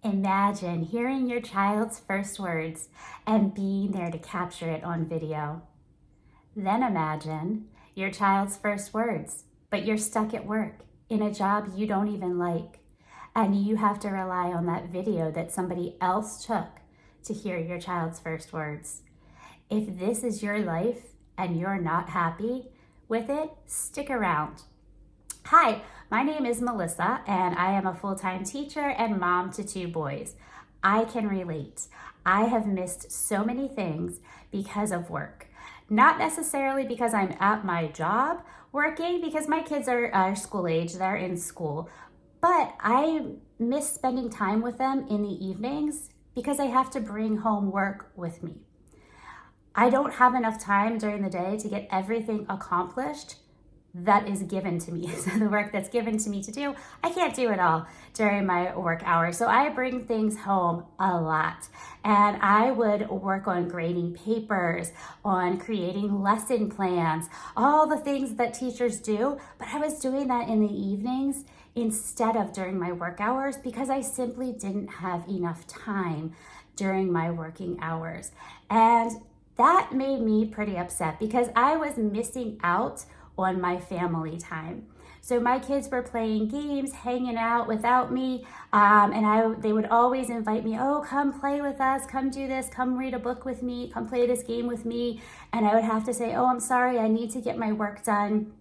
Imagine hearing your child's first words and being there to capture it on video. Then imagine your child's first words, but you're stuck at work in a job you don't even like, and you have to rely on that video that somebody else took to hear your child's first words. If this is your life and you're not happy with it, stick around. Hi, my name is Melissa, and I am a full-time teacher and mom to 2 boys. I can relate. I have missed so many things because of work. Not necessarily because I'm at my job working, because my kids are school age, they're in school, but I miss spending time with them in the evenings because I have to bring home work with me. I don't have enough time during the day to get everything accomplished that is given to me. So the work that's given to me to do, I can't do it all during my work hours. So I bring things home a lot. And I would work on grading papers, on creating lesson plans, all the things that teachers do. But I was doing that in the evenings instead of during my work hours because I simply didn't have enough time during my working hours. And that made me pretty upset because I was missing out on my family time. So my kids were playing games, hanging out without me, and they would always invite me, oh, come play with us, come do this, come read a book with me, come play this game with me. And I would have to say, oh, I'm sorry, I need to get my work done.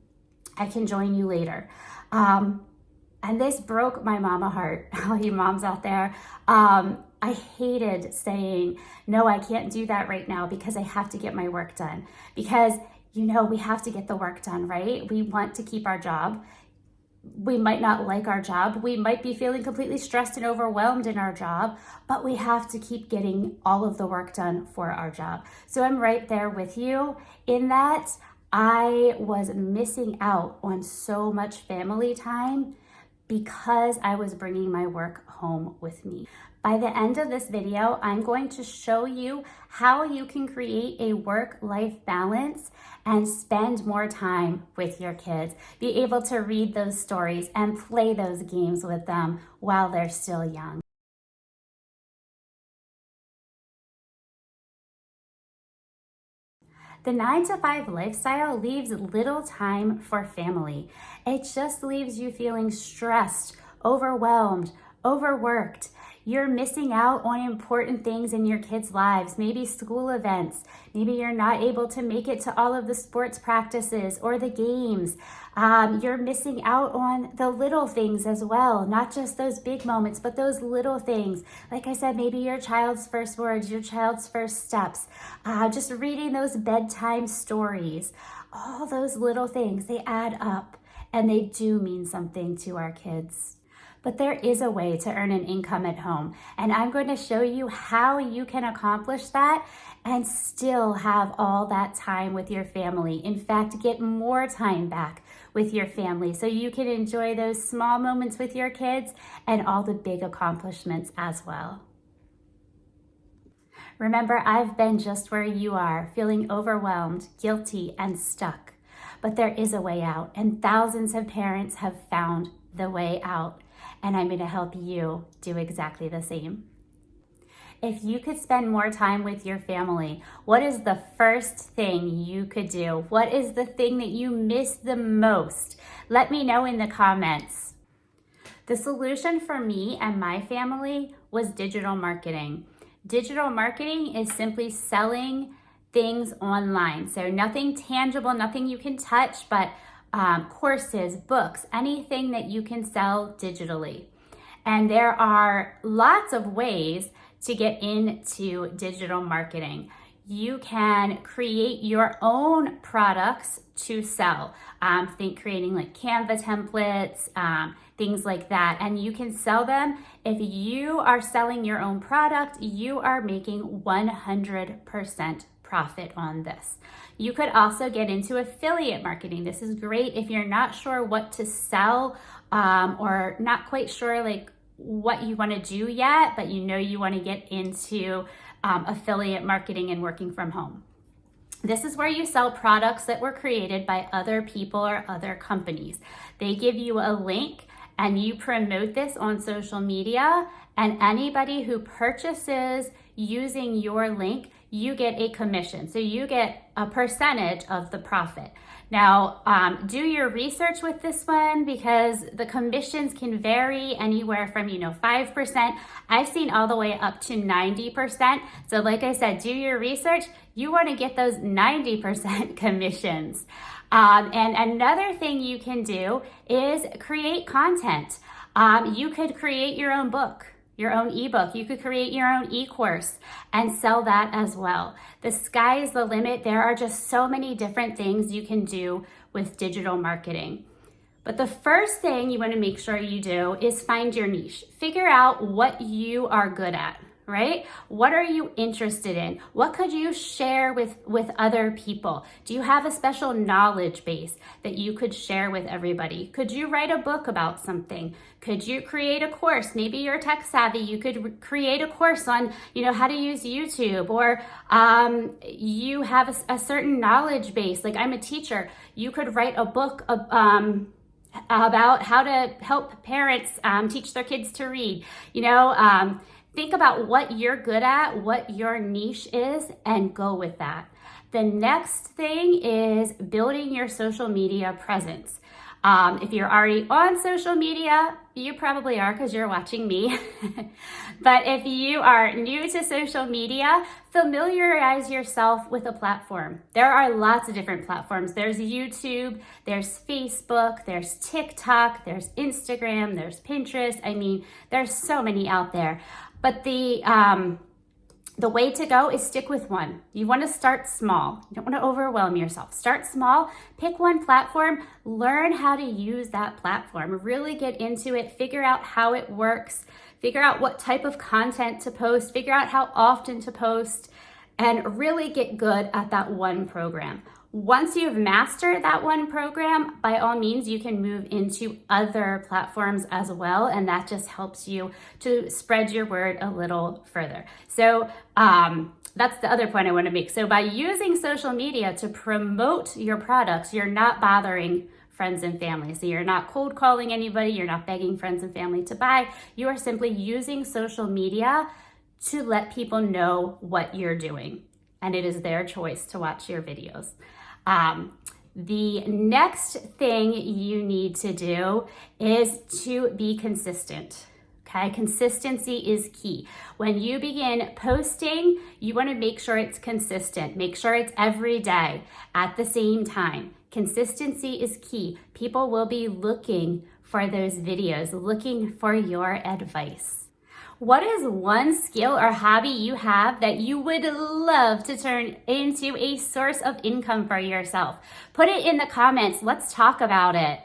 I can join you later. And this broke my mama heart, all you moms out there. I hated saying, no, I can't do that right now because I have to get my work done. Because we have to get the work done, right? We want to keep our job. We might not like our job. We might be feeling completely stressed and overwhelmed in our job, but we have to keep getting all of the work done for our job. So I'm right there with you in that I was missing out on so much family time because I was bringing my work home with me. By the end of this video, I'm going to show you how you can create a work-life balance and spend more time with your kids. Be able to read those stories and play those games with them while they're still young. The 9-to-5 lifestyle leaves little time for family. It just leaves you feeling stressed, overwhelmed, overworked. You're missing out on important things in your kids' lives, maybe school events. Maybe you're not able to make it to all of the sports practices or the games. You're missing out on the little things as well, not just those big moments, but those little things. Like I said, maybe your child's first words, your child's first steps, just reading those bedtime stories. All those little things, they add up and they do mean something to our kids. But there is a way to earn an income at home, and I'm going to show you how you can accomplish that and still have all that time with your family. In fact, get more time back with your family so you can enjoy those small moments with your kids and all the big accomplishments as well. Remember, I've been just where you are, feeling overwhelmed, guilty, and stuck. But there is a way out, and thousands of parents have found the way out. And I'm going to help you do exactly the same. If you could spend more time with your family, what is the first thing you could do? What is the thing that you miss the most? Let me know in the comments. The solution for me and my family was digital marketing. Digital marketing is simply selling things online. So nothing tangible, nothing you can touch, but courses, books, anything that you can sell digitally. And there are lots of ways to get into digital marketing. You can create your own products to sell. Think creating like Canva templates, things like that. And you can sell them. If you are selling your own product, you are making 100% profit on this. You could also get into affiliate marketing. This is great if you're not sure what to sell or not quite sure like what you want to do yet, but you want to get into affiliate marketing and working from home. This is where you sell products that were created by other people or other companies. They give you a link and you promote this on social media, and anybody who purchases using your link, you get a commission. So you get a percentage of the profit. Now, do your research with this one, because the commissions can vary anywhere from, 5%. I've seen all the way up to 90%. So like I said, do your research. You want to get those 90% commissions. And another thing you can do is create content. You could create your own book, your own ebook. You could create your own e-course and sell that as well. The sky is the limit. There are just so many different things you can do with digital marketing. But the first thing you want to make sure you do is find your niche. Figure out what you are good at, right? What are you interested in? What could you share with other people? Do you have a special knowledge base that you could share with everybody? Could you write a book about something? Could you create a course? Maybe you're tech savvy. You could create a course on, how to use YouTube, or you have a certain knowledge base. Like, I'm a teacher. You could write a book about how to help parents teach their kids to read. Think about what you're good at, what your niche is, and go with that. The next thing is building your social media presence. If you're already on social media, you probably are because you're watching me. But if you are new to social media, familiarize yourself with a platform. There are lots of different platforms. There's YouTube, there's Facebook, there's TikTok, there's Instagram, there's Pinterest. I mean, there's so many out there. But the way to go is stick with one. You want to start small. You don't want to overwhelm yourself. Start small, pick one platform, learn how to use that platform, really get into it, figure out how it works, figure out what type of content to post, figure out how often to post, and really get good at that one program. Once you've mastered that one program, by all means, you can move into other platforms as well, and that just helps you to spread your word a little further. So that's the other point I want to make. So by using social media to promote your products, you're not bothering friends and family. So you're not cold calling anybody, you're not begging friends and family to buy. You are simply using social media to let people know what you're doing, and it is their choice to watch your videos. The next thing you need to do is to be consistent. Okay, consistency is key. When you begin posting, you want to make sure it's consistent. Make sure it's every day at the same time. Consistency is key. People will be looking for those videos, looking for your advice. What is one skill or hobby you have that you would love to turn into a source of income for yourself? Put it in the comments. Let's talk about it.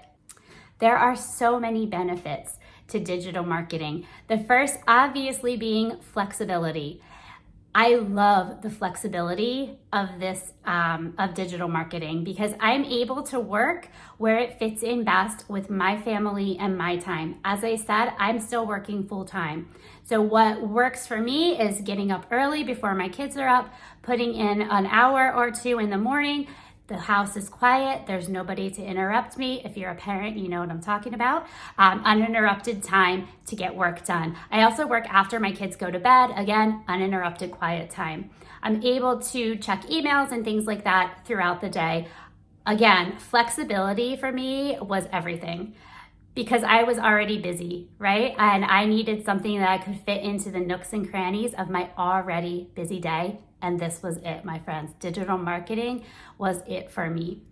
There are so many benefits to digital marketing. The first, obviously, being flexibility. I love the flexibility of this, of digital marketing, because I'm able to work where it fits in best with my family and my time. As I said, I'm still working full time. So what works for me is getting up early before my kids are up, putting in an hour or two in the morning. The house is quiet. There's nobody to interrupt me. If you're a parent, you know what I'm talking about. Uninterrupted time to get work done. I also work after my kids go to bed. Again, uninterrupted quiet time. I'm able to check emails and things like that throughout the day. Again, flexibility for me was everything, because I was already busy, right? And I needed something that I could fit into the nooks and crannies of my already busy day. And this was it, my friends. Digital marketing was it for me.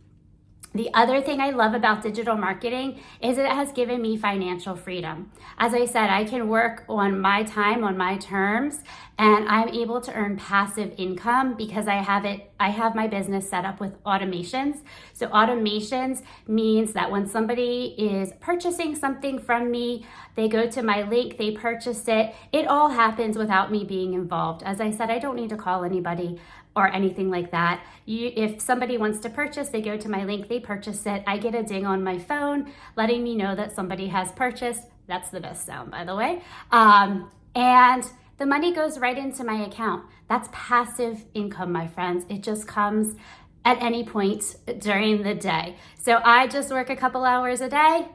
The other thing I love about digital marketing is it has given me financial freedom. As I said, I can work on my time, on my terms, and I'm able to earn passive income because I have my business set up with automations. So automations means that when somebody is purchasing something from me, they go to my link, they purchase it. It all happens without me being involved. As I said, I don't need to call anybody or anything like that. If somebody wants to purchase, they go to my link, they purchase it. I get a ding on my phone letting me know that somebody has purchased. That's the best sound, by the way. And the money goes right into my account. That's passive income, my friends. It just comes at any point during the day. So I just work a couple hours a day.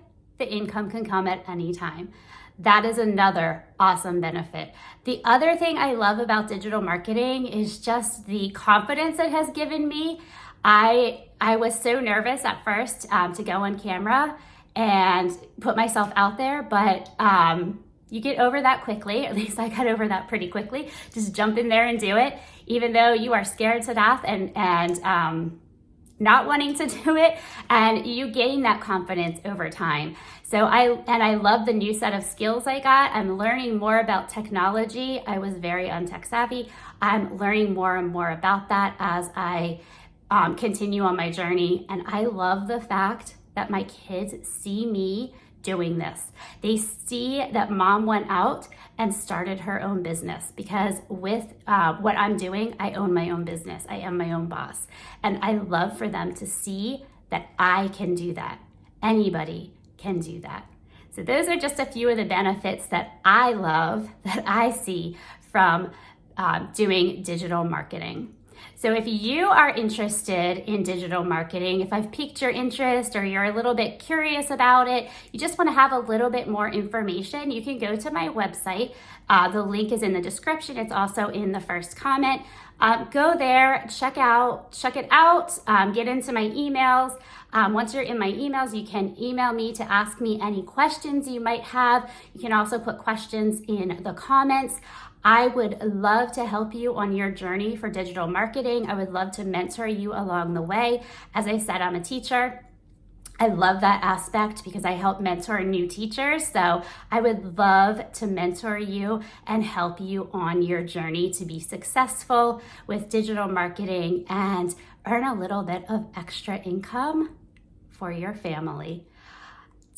the income can come at any time. That is another awesome benefit. The other thing I love about digital marketing is just the confidence it has given me. I was so nervous at first to go on camera and put myself out there, but you get over that quickly. At least I got over that pretty quickly. Just jump in there and do it, even though you are scared to death and not wanting to do it, and you gain that confidence over time. So I love the new set of skills I got. I'm learning more about technology. I was very untech savvy. I'm learning more and more about that as I continue on my journey. And I love the fact that my kids see me doing this. They see that mom went out and started her own business, because with what I'm doing, I own my own business. I am my own boss. And I love for them to see that I can do that. Anybody can do that. So those are just a few of the benefits that I love, that I see from doing digital marketing. So if you are interested in digital marketing, if I've piqued your interest or you're a little bit curious about it, you just want to have a little bit more information, you can go to my website. The link is in the description. It's also in the first comment. Go there, check it out, get into my emails. Once you're in my emails, you can email me to ask me any questions you might have. You can also put questions in the comments. I would love to help you on your journey for digital marketing. I would love to mentor you along the way. As I said, I'm a teacher. I love that aspect because I help mentor new teachers. So I would love to mentor you and help you on your journey to be successful with digital marketing and earn a little bit of extra income for your family.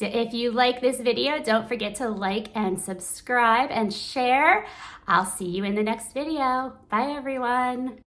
If you like this video, don't forget to like and subscribe and share. I'll see you in the next video. Bye, everyone.